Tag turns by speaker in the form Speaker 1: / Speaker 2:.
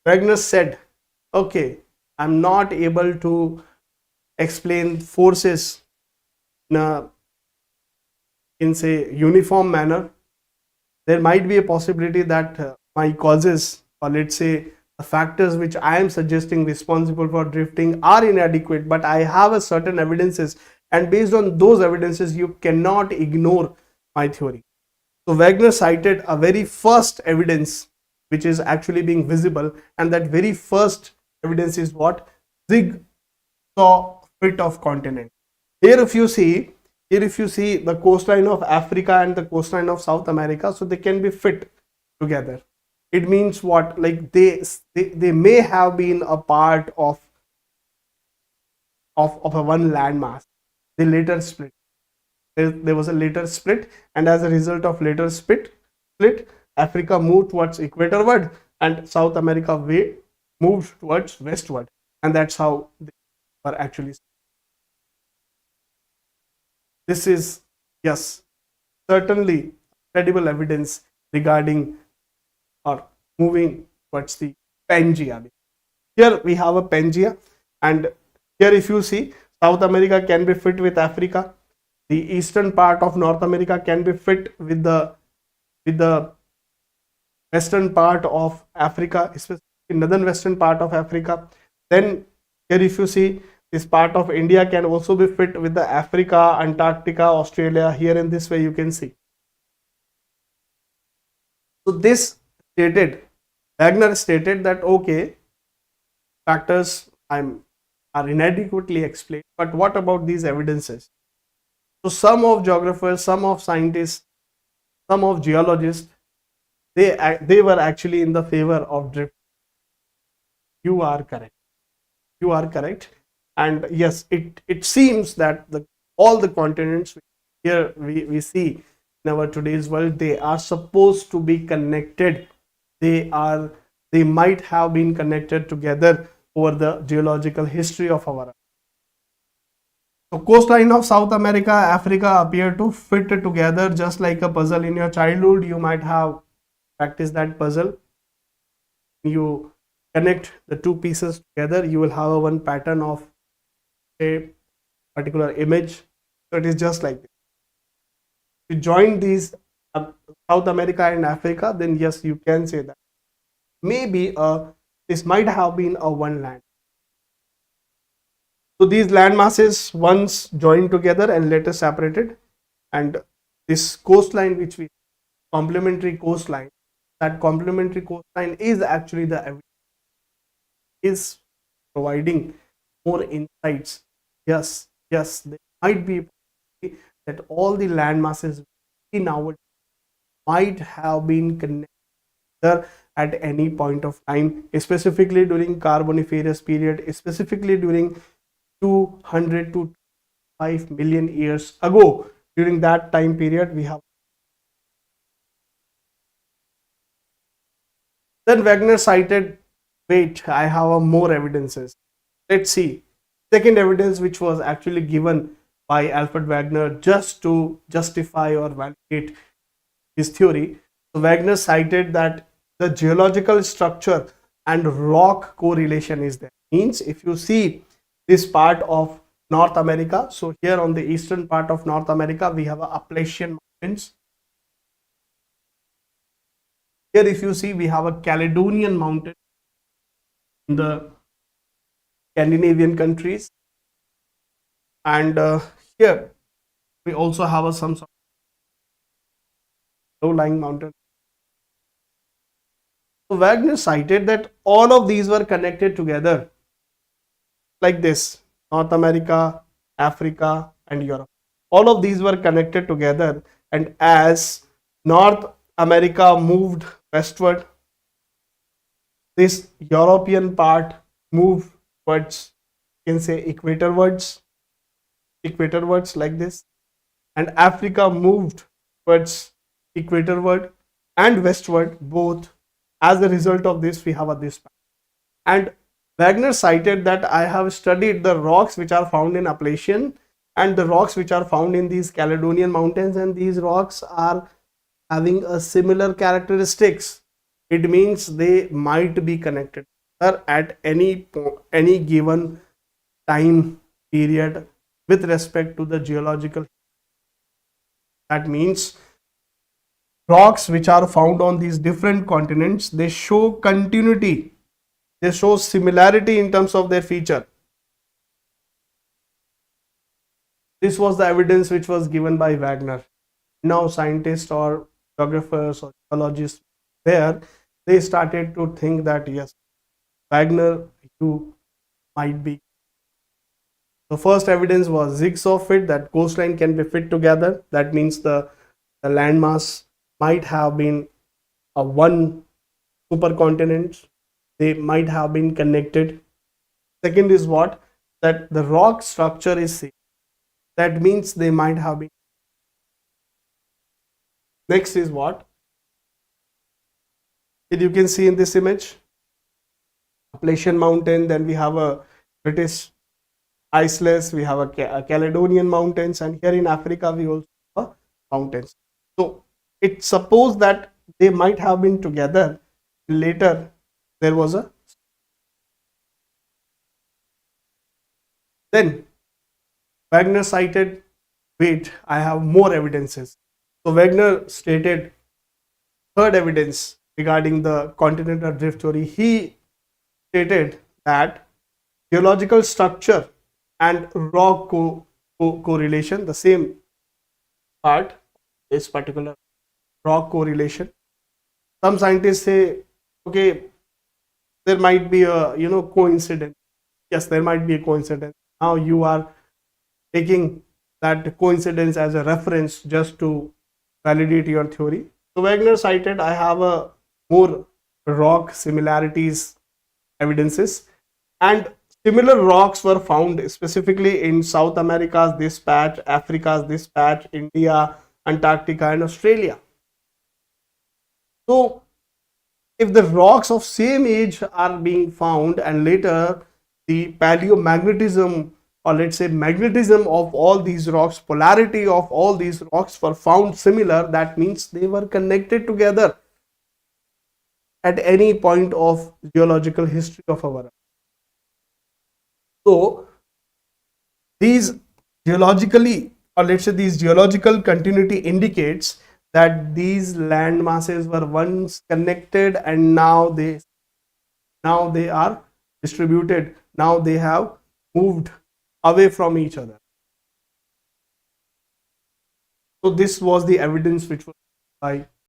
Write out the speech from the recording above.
Speaker 1: Wegener said, okay, I'm not able to explain forces in a, in say, uniform manner. There might be a possibility that my causes, or let's say the factors which I am suggesting responsible for drifting, are inadequate, but I have a certain evidences, and based on those evidences you cannot ignore my theory. So Wegener cited a very first evidence which is actually being visible, and that very first evidence is what? Jigsaw fit of continent. Here if you see, the coastline of Africa and the coastline of South America, so they can be fit together. It means what? Like they may have been a part of a one landmass. They later split. There was a later split, and as a result of later split, Africa moved towards equatorward, and South America moved towards westward, and that's how they were actually. This is, yes, certainly credible evidence regarding or moving towards the Pangaea. Here we have a Pangaea, and here if you see, South America can be fit with Africa. The eastern part of North America can be fit with the western part of Africa, especially northern western part of Africa. Then here if you see, this part of India can also be fit with the Africa, Antarctica, Australia. Here in this way you can see. So this stated, Wegener stated that okay, factors are inadequately explained, but what about these evidences? So some of geographers, some of scientists, some of geologists, they were actually in the favor of drift. You are correct. You are correct. And yes, it seems that all the continents here we see in our today's world, they are supposed to be connected. They might have been connected together over the geological history of our Earth. So coastline of South America, Africa appear to fit together just like a puzzle. In your childhood, you might have practiced that puzzle. You connect the two pieces together, you will have a one pattern of a particular image. So it is just like this. If you join these South America and Africa, then yes, you can say that maybe this might have been a one land. So these land masses once joined together and later separated, and this coastline which we complementary coastline, that complementary coastline is actually the evidence, is providing more insights. Yes, there might be that all the land masses in our might have been connected at any point of time, specifically during Carboniferous period, specifically during 200 to 5 million years ago. During that time period, we have. Then Wegener cited, wait, I have more evidences. Let's see. Second evidence, which was actually given by Alfred Wegener just to justify or validate his theory. So Wegener cited that the geological structure and rock correlation is there. Means if you see this part of North America, so here on the eastern part of North America, we have Appalachian mountains. Here if you see, we have a Caledonian mountain in the Scandinavian countries, and here we also have some sort of low-lying mountain. So Wegener cited that all of these were connected together like this: North America, Africa, and Europe. All of these were connected together, and as North America moved westward, this European part moved towards, you can say, equatorwards like this, and Africa moved towards equatorward and westward both. As a result of this, we have this pattern. And Wegener cited that I have studied the rocks which are found in Appalachian and the rocks which are found in these Caledonian mountains, and these rocks are having a similar characteristics. It means they might be connected. at any given time period with respect to the geological. That means rocks which are found on these different continents, they show continuity, they show similarity in terms of their feature. This was the evidence which was given by Wegener. Now scientists or geographers or geologists there, they started to think that yes, Wegener, you might be. The first evidence was Jigsaw fit, that coastline can be fit together. That means the landmass might have been a one supercontinent. They might have been connected. Second is what? That the rock structure is same. That means they might have been. Next is what? You can see in this image, Appalachian Mountain. Then we have a British Isles. We have a Caledonian Mountains, and here in Africa we also have mountains. So it's supposed that they might have been together. Later, there was a. Then Wegener cited, wait, I have more evidences. So Wegener stated third evidence regarding the continental drift theory. He stated that geological structure and rock correlation, the same part, this particular rock correlation. Some scientists say, okay, there might be a coincidence. Yes, there might be a coincidence. Now you are taking that coincidence as a reference just to validate your theory. So Wegener cited, I have a more rock similarities evidences, and similar rocks were found specifically in South America's this patch, Africa's this patch, India, Antarctica, and Australia. So if the rocks of same age are being found, and later the paleomagnetism, or let's say magnetism of all these rocks, polarity of all these rocks were found similar, that means they were connected together at any point of geological history of our Earth. So these geologically, or let's say these geological continuity indicates that these land masses were once connected, and now they are distributed, now they have moved away from each other. So this was the evidence which was by